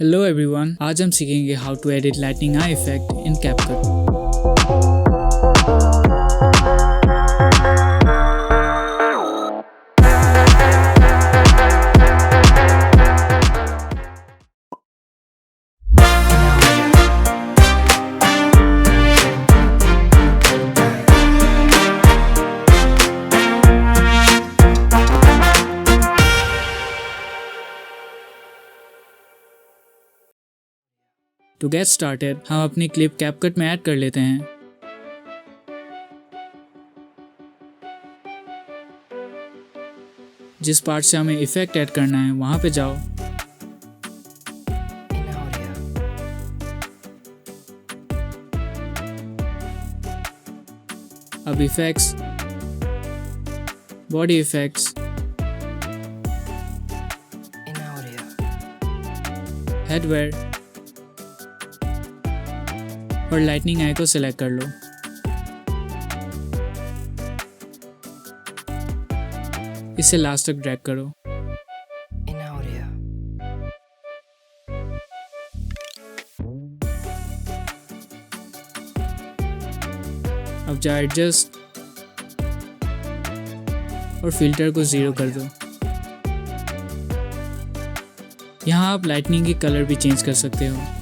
Hello everyone, आज हम सीखेंगे how to edit lightning eye effect in CapCut. To get started, हम अपनी क्लिप CapCut में ऐड कर लेते हैं। जिस पार्ट से हमें इफेक्ट ऐड करना है वहां पे जाओ। अब इफेक्ट्स, बॉडी इफेक्ट्स, हेडवेयर और लाइटनिंग आई को सिलेक्ट कर लो। इसे लास्ट तक ड्रैग करो। अब जाओ एडजस्ट और फिल्टर को 0 कर दो। यहाँ आप लाइटनिंग की कलर भी चेंज कर सकते हो।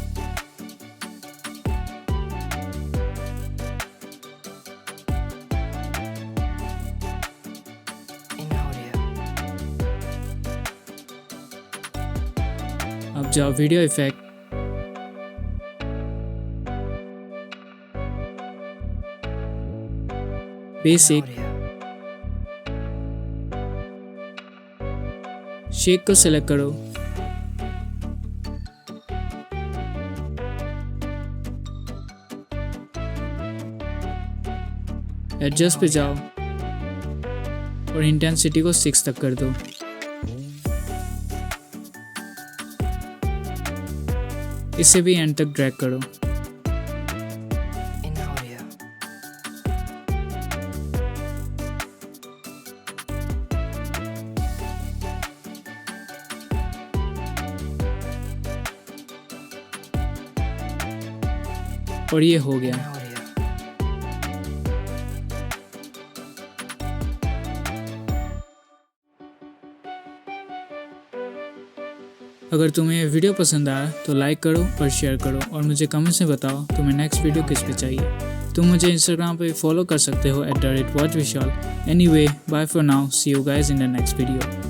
अब जाओ वीडियो इफेक्ट, बेसिक, शेक को सिलेक्ट करो। एडजस्ट पे जाओ और इंटेंसिटी को 6 तक कर दो। इसे भी एंड तक ड्रैग करो। और ये हो गया। अगर तुम्हें ये वीडियो पसंद आया तो लाइक करो और शेयर करो और मुझे कमेंट्स में बताओ तुम्हें नेक्स्ट वीडियो किस पे चाहिए। तुम मुझे इंस्टाग्राम पे फॉलो कर सकते हो @watchvishal। Anyway, bye for now, see you guys in the next video.